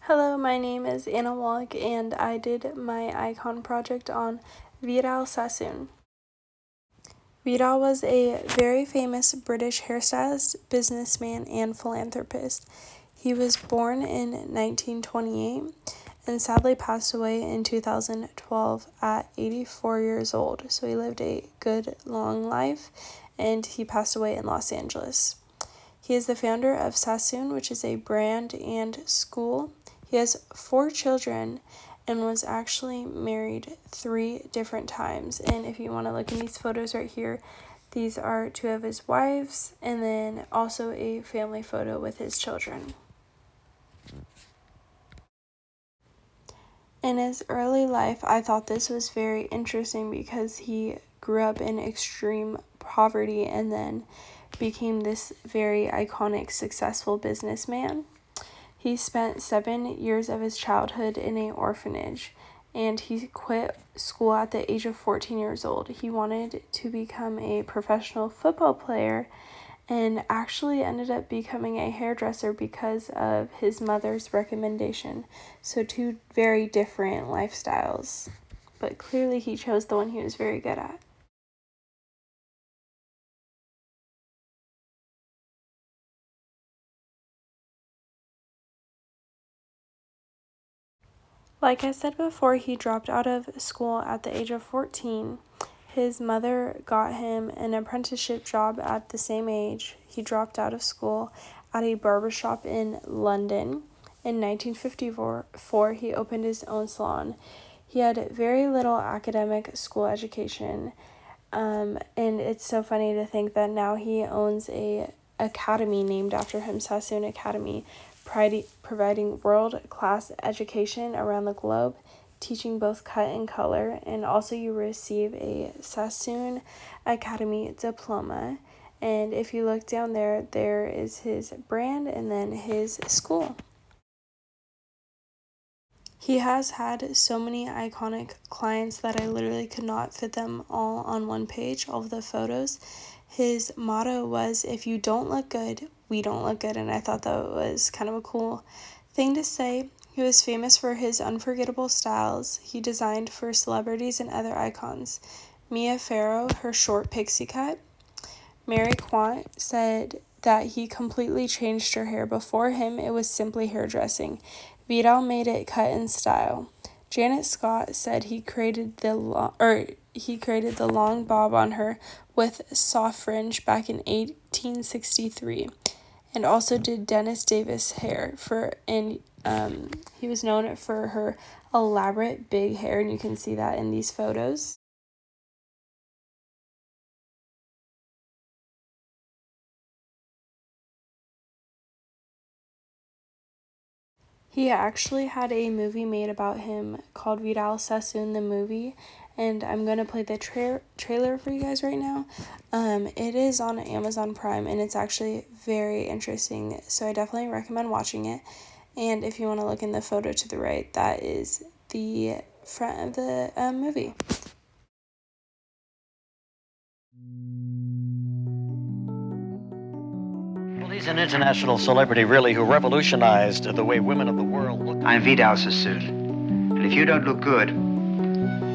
Hello, my name is Anna Wallach, and I did my icon project on Vidal Sassoon. Vidal was a very famous British hairstylist, businessman, and philanthropist. He was born in 1928 and sadly passed away in 2012 at 84 years old. So he lived a good, long life, and he passed away in Los Angeles. He is the founder of Sassoon, which is a brand and school. He has 4 children and was actually married 3 different times. And if you want to look in these photos right here, these are 2 of his wives and then also a family photo with his children. In his early life, I thought this was very interesting because he grew up in extreme poverty and then became this very iconic, successful businessman. He spent 7 years of his childhood in an orphanage, and he quit school at the age of 14 years old. He wanted to become a professional football player and actually ended up becoming a hairdresser because of his mother's recommendation. So 2 very different lifestyles, but clearly he chose the one he was very good at. Like I said before, he dropped out of school at the age of 14. His mother got him an apprenticeship job at the same age. He dropped out of school at a barbershop in London. In 1954, he opened his own salon. He had very little academic school education, and it's so funny to think that now he owns a academy named after him, Sassoon Academy, providing world-class education around the globe, teaching both cut and color, and also you receive a Sassoon Academy diploma. And if you look down there, there is his brand and then his school. He has had so many iconic clients that I literally could not fit them all on one page, all of the photos. His motto was, "If you don't look good, we don't look good," and I thought that was kind of a cool thing to say. He was famous for his unforgettable styles. He designed for celebrities and other icons. Mia Farrow, her short pixie cut. Mary Quant said that he completely changed her hair. Before him, it was simply hairdressing. Vidal made it cut in style. Janet Scott said he created the long bob on her with soft fringe back in 1863, and also did Dennis Davis hair he was known for her elaborate big hair, and you can see that in these photos. He actually had a movie made about him called Vidal Sassoon, the movie, and I'm going to play the trailer for you guys right now. It is on Amazon Prime, and it's actually very interesting, so I definitely recommend watching it. And if you want to look in the photo to the right, that is the front of the movie. Well, he's an international celebrity, really, who revolutionized the way women of the world look. I'm Vidal Sassoon, and if you don't look good,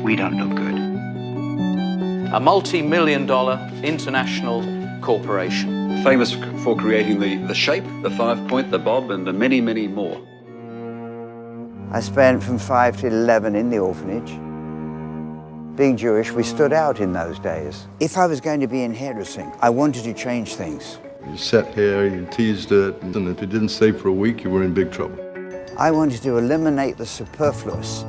we don't look good. A multi-million-dollar international corporation. Famous for creating the shape, the 5-point, the bob, and the many, many more. I spent from 5 to 11 in the orphanage. Being Jewish, we stood out in those days. If I was going to be in hairdressing, I wanted to change things. You set hair, you teased it, and if you didn't stay for a week, you were in big trouble. I wanted to eliminate the superfluous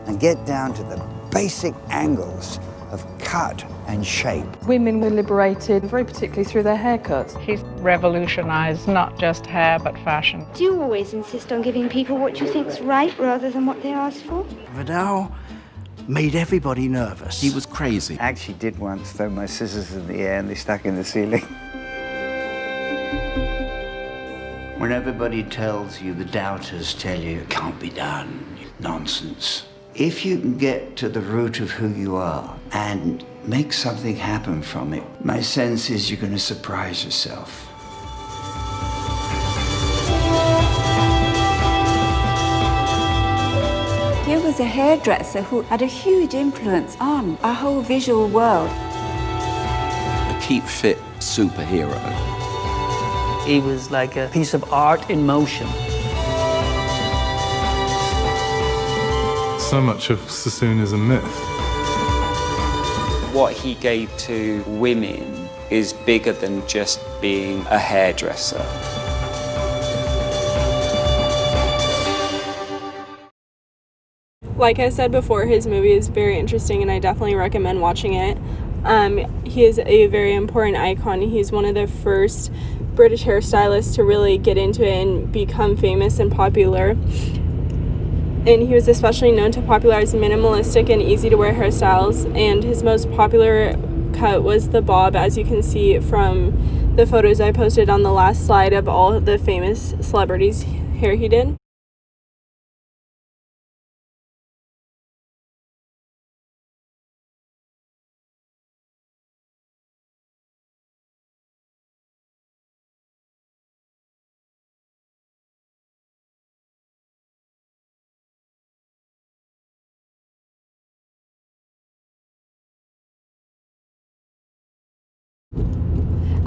and get down to the basic angles of cut and shape. Women were liberated, very particularly through their haircuts. He's revolutionized not just hair, but fashion. Do you always insist on giving people what you think's right rather than what they ask for? Vidal made everybody nervous. He was crazy. I actually did once throw my scissors in the air and they stuck in the ceiling. When everybody tells you, the doubters tell you it can't be done, nonsense. If you can get to the root of who you are and make something happen from it, my sense is you're going to surprise yourself. was a hairdresser who had a huge influence on our whole visual world. A keep fit superhero. He was like a piece of art in motion. So much of Sassoon is a myth. What he gave to women is bigger than just being a hairdresser. Like I said before, his movie is very interesting and I definitely recommend watching it. He is a very important icon. He's one of the first British hairstylists to really get into it and become famous and popular. And he was especially known to popularize minimalistic and easy to wear hairstyles, and his most popular cut was the bob, as you can see from the photos I posted on the last slide of all the famous celebrities' hair he did.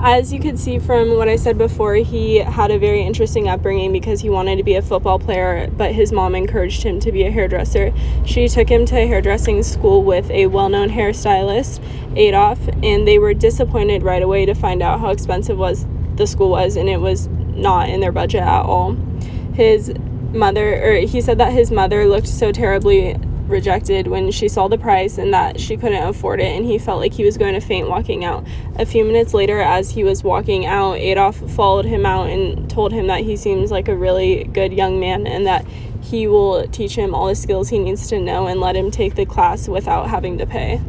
As you could see from what I said before, he had a very interesting upbringing because he wanted to be a football player, but his mom encouraged him to be a hairdresser. She took him to hairdressing school with a well-known hairstylist, Adolf, and they were disappointed right away to find out how expensive the school was, and it was not in their budget at all. He said that his mother looked so terribly rejected when she saw the price and that she couldn't afford it, and he felt like he was going to faint walking out. A few minutes later, as he was walking out, Adolf followed him out and told him that he seems like a really good young man and that he will teach him all the skills he needs to know and let him take the class without having to pay.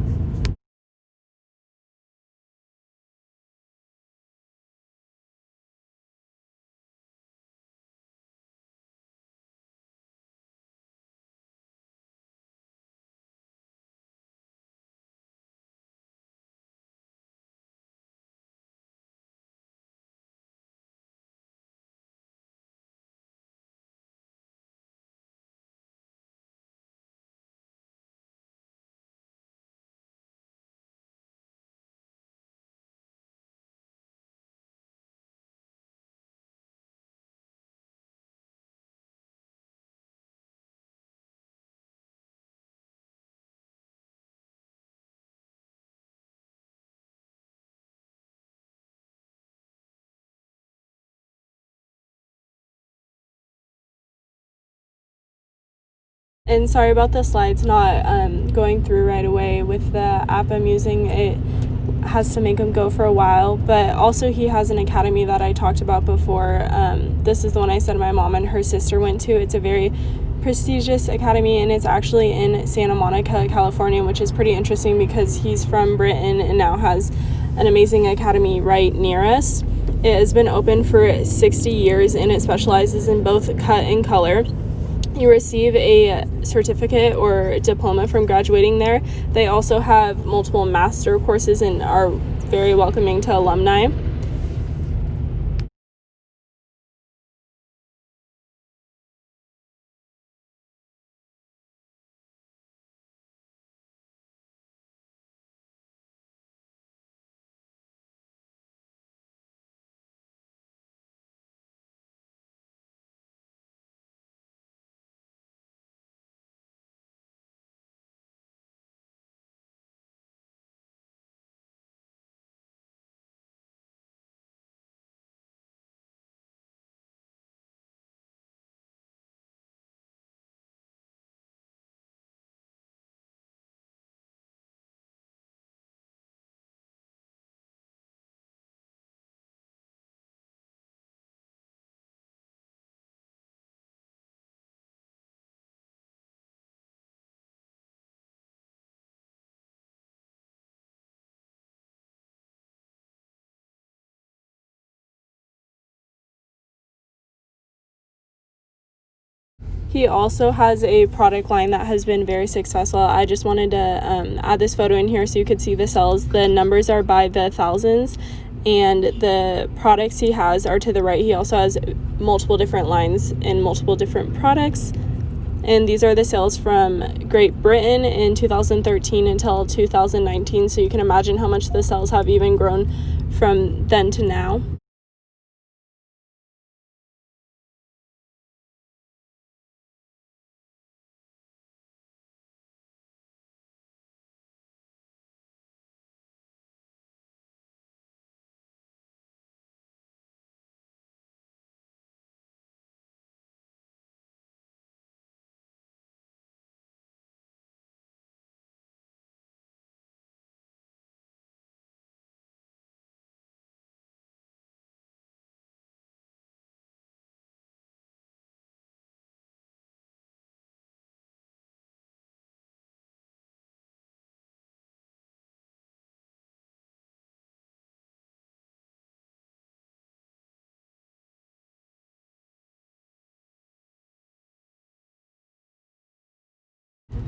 And sorry about the slides not going through right away with the app I'm using. It has to make them go for a while, but also he has an academy that I talked about before. This is the one I said my mom and her sister went to. It's a very prestigious academy, and it's actually in Santa Monica, California, which is pretty interesting because he's from Britain and now has an amazing academy right near us. It has been open for 60 years and it specializes in both cut and color. You receive a certificate or diploma from graduating there. They also have multiple master courses and are very welcoming to alumni. He also has a product line that has been very successful. I just wanted to add this photo in here so you could see the sales. The numbers are by the thousands, and the products he has are to the right. He also has multiple different lines and multiple different products. And these are the sales from Great Britain in 2013 until 2019, so you can imagine how much the sales have even grown from then to now.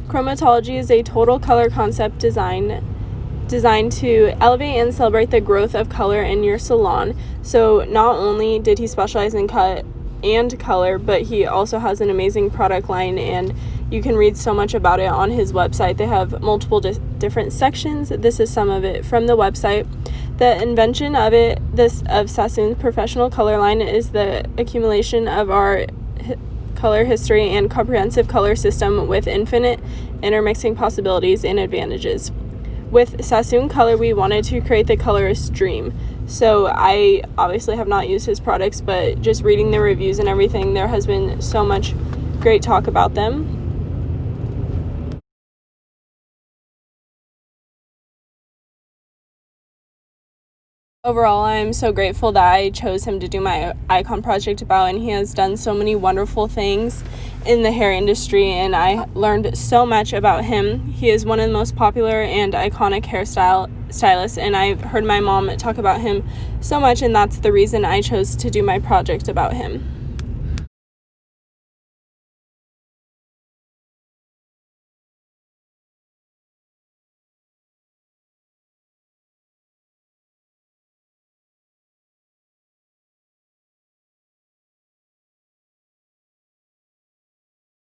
Chromatology is a total color concept designed to elevate and celebrate the growth of color in your salon. So not only did he specialize in cut and color, but he also has an amazing product line, and you can read so much about it on his website. They have multiple different sections. This is some of it from the website. The invention of Sassoon's professional color line is the accumulation of our color history and comprehensive color system with infinite intermixing possibilities and advantages. With Sassoon Color, we wanted to create the colorist's dream. So I obviously have not used his products, but just reading the reviews and everything, there has been so much great talk about them. Overall, I'm so grateful that I chose him to do my icon project about, and he has done so many wonderful things in the hair industry, and I learned so much about him. He is one of the most popular and iconic hairstylists, and I've heard my mom talk about him so much, and that's the reason I chose to do my project about him.